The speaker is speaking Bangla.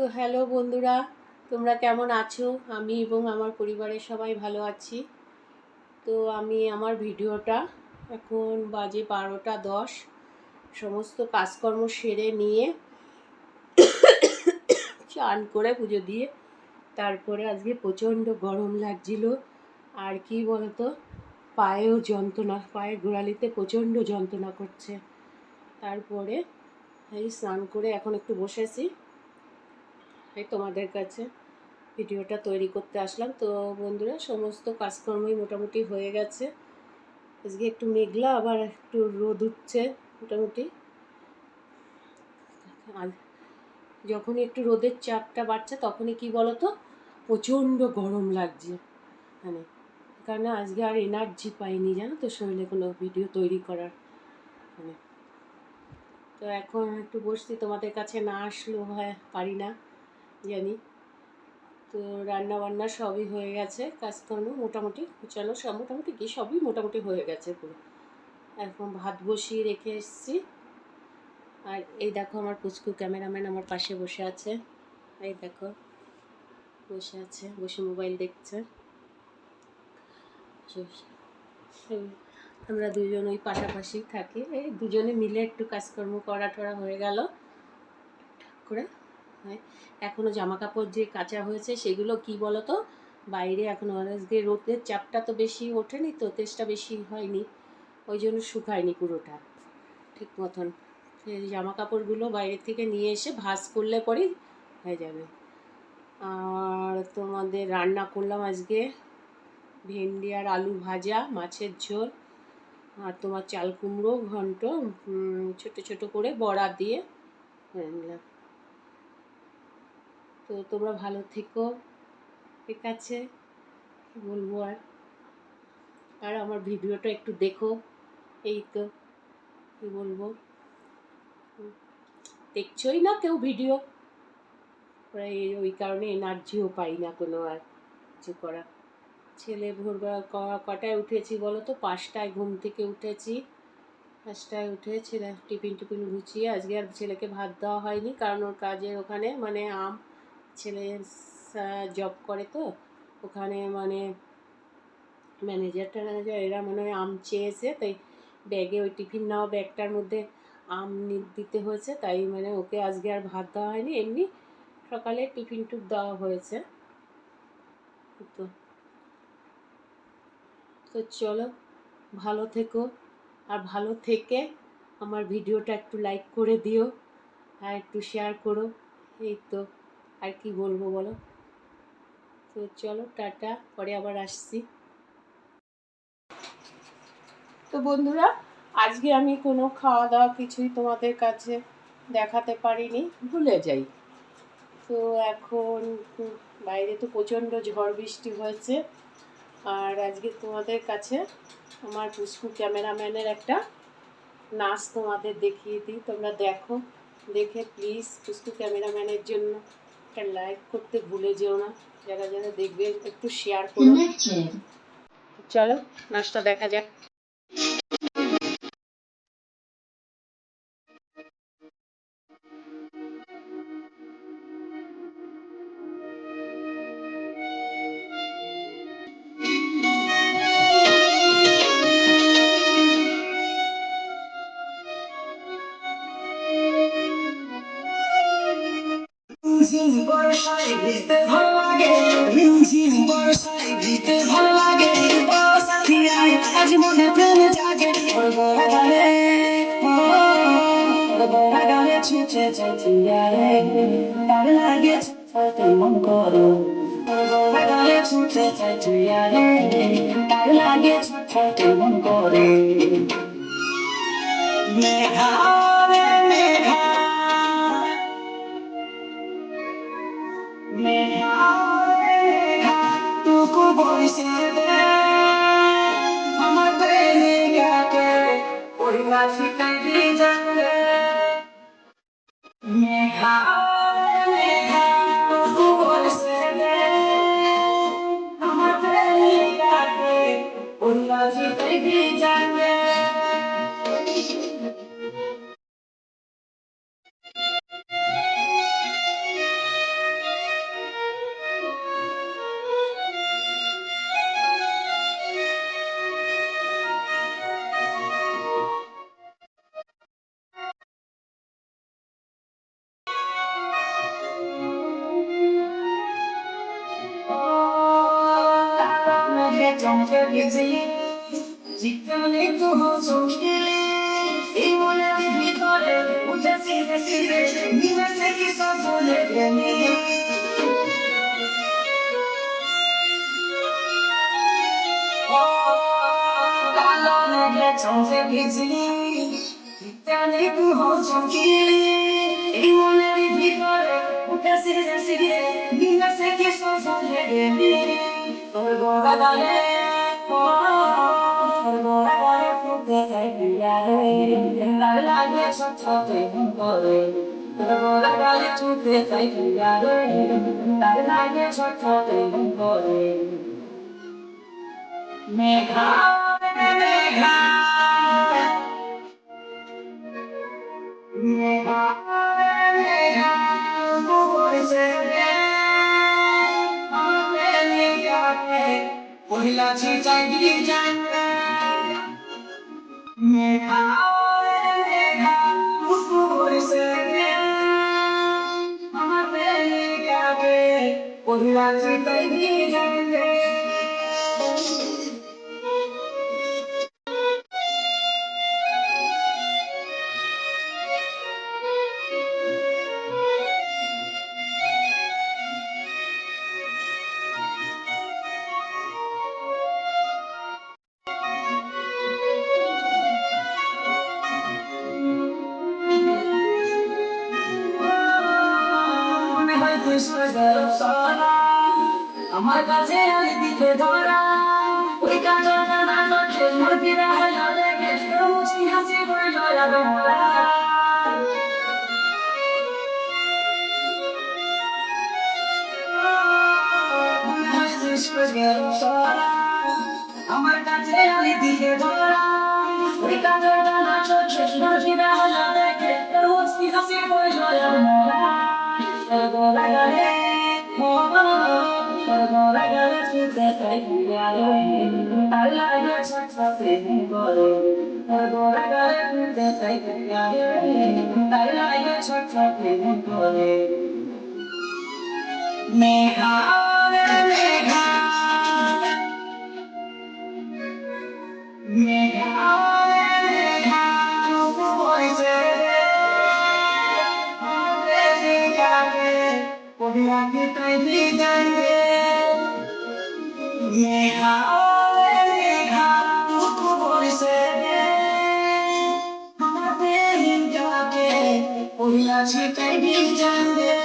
তো হ্যালো বন্ধুরা, তোমরা কেমন আছো? আমি এবং আমার পরিবারের সবাই ভালো আছি। তো আমি আমার ভিডিওটা এখন বাজে 12টা 10, সমস্ত কাজকর্ম সেরে নিয়ে চান করে পুজো দিয়ে তারপরে আজকে প্রচণ্ড গরম লাগছিল। আর কি বলতো, পায়েও যন্ত্রণা, পায়ের গোড়ালিতে প্রচণ্ড যন্ত্রণা করছে। তারপরে এই স্নান করে এখন একটু বসেছি, এই তোমাদের কাছে ভিডিওটা তৈরি করতে আসলাম। তো বন্ধুরা, সমস্ত কাজকর্মই মোটামুটি হয়ে গেছে। আজকে একটু মেঘলা, আবার একটু রোদ উঠছে মোটামুটি। আর যখনই একটু রোদের চাপটা বাড়ছে তখনই কি বলতো, প্রচণ্ড গরম লাগছে। মানে কারণ আজকে আর এনার্জি পাইনি, জানো তো, শরীরে কোনো ভিডিও তৈরি করার। মানে তো এখন একটু বসছি, তোমাদের কাছে না আসলেও হয়, পারি না, জানি। তো রান্না বান্না সবই হয়ে গেছে, কাজকর্ম মোটামুটি গুছানো সব মোটামুটি কি সবই মোটামুটি হয়ে গেছে পুরো। এখন ভাত বসিয়ে রেখে এসেছি। আর এই দেখো আমার পুচকু ক্যামেরাম্যান আমার পাশে বসে আছে, এই দেখো বসে আছে, বসে মোবাইল দেখছে। আমরা দুজন ওই পাশাপাশি থাকি, এই দুজনে মিলে একটু কাজকর্ম করা টরা হয়ে গেল করে। এখনও জামা কাপড় যে কাচা হয়েছে সেগুলো কি বলতো, বাইরে এখনও আজকে রোদের চাপটা তো বেশি ওঠেনি, তো তেজটা বেশি হয়নি, ওই জন্য শুকায়নি পুরোটা ঠিক মতন। সেই জামা কাপড়গুলো বাইরে থেকে নিয়ে এসে ভাঁজ করলে পরেই হয়ে যাবে। আর তোমাদের রান্না করলাম আজকে ভেন্ডি আর আলু ভাজা, মাছের ঝোল, আর তোমার চাল কুমড়ো ঘন্ট ছোটো ছোটো করে বড়া দিয়ে করে নিলাম। তো তোমরা ভালো থেকো, ঠিক আছে, কী বলবো আর আমার ভিডিওটা একটু দেখো, এই তো কী বলবো, দেখছোই না কেউ ভিডিও, ওই কারণে এনার্জিও পাই না কোনো আর কিছু করা। ছেলে ভোরবেলা কটায় উঠেছি বলো তো, 5টায় ঘুম থেকে উঠেছি। 5টায় উঠে ছেলে টিফিন গুছিয়ে, আজকে আর ছেলেকে ভাত দেওয়া হয়নি, কারণ ওর কাজের ওখানে মানে ছেলে জব করে, তো ওখানে মানে ম্যানেজার এরা মনে হয় আম চেয়েছে, তাই ব্যাগে ওই টিফিন নেওয়া ব্যাগটার মধ্যে আম দিতে হয়েছে, তাই মানে ওকে আজকে আর ভাত দেওয়া হয়নি, এমনি সকালে টিফিন দেওয়া হয়েছে। তো চলো, ভালো থেকো, আর ভালো থেকে আমার ভিডিওটা একটু লাইক করে দিও আর একটু শেয়ার করো, এই তো আর কি বলবো বলো। তো চলো টাটা, পরে আবার আসছি। তো বন্ধুরা, আজকে আমি কোনো খাওয়া দাওয়া কিছুই তোমাদের কাছে দেখাতে পারিনি, ভুলে যাই। তো এখন বাইরে তো প্রচণ্ড ঝড় বৃষ্টি হয়েছে, আর আজকে তোমাদের কাছে আমার পুষ্কু ক্যামেরাম্যানের একটা নাচ তোমাদের দেখিয়ে দিই, তোমরা দেখো, দেখে প্লিজ পুষ্কু ক্যামেরাম্যানের জন্য একটা লাইক করতে ভুলে যেও না, যারা যারা দেখবে একটু শেয়ার করো। চলো নাচটা দেখা যাক। বর্ষায় ভিজতে ভাল লাগে, রিমঝিম বর্ষায় ভিজতে ভাল লাগে, ও সাথিয়া আজ মনে প্রেমে জাগে, ওর গোড়া গালে ছুটে চাচিয়া রে, তার লাগে ছুটে মন করো, ওর গোড়া গালে ছুটে চাচিয়া রে, তার লাগে ছুটে মন করে। মেঘা রে মেঘা, টুকু বইছে আমার প্রেমিকাকে ওই মাছিতে ভিজালে, মেঘা মেঘা টুকু বইছে আমার প্রেমিকাকে ওই মাছিতে ভিজালে। জীবনে কোনো চমকিলে এই মনের ভিতরে উঠে ফিরে ফিরে মিলেছে কি সকলে প্রেমে কালো মেঘে চোখে ভিজলি জীবনে কোনো চমকিলে এই মনের ভিতরে উঠে ফিরে ফিরে মিলেছে কি সকলে প্রেমে তোর গোড়ালে মেঘা মেঘা মেঘা মেঘা পহিলা চিতাই দিয়ে যায় মেঘা মেঘা পরিছে আমার মেঘাকে পহিলা চিতাই দিয়ে যায় আমার কাছে আমি দিতে ধরা ওই কাজটা না করতে মরবি না লাগে মুষ্টি হাসি করে যাবে আমার কাছে আমি দিতে ধরা ওই কাজটা না করতে মরবি না লাগে মুষ্টি হাসি করে যাবে মেঘা মেঘা মেঘা মেঘা পরিছে পহিলা চিতাই দিয়ে যায় মেঘা মেঘা পরিছে আমার মেঘাকে পহিলা চিতাই দিয়ে যায়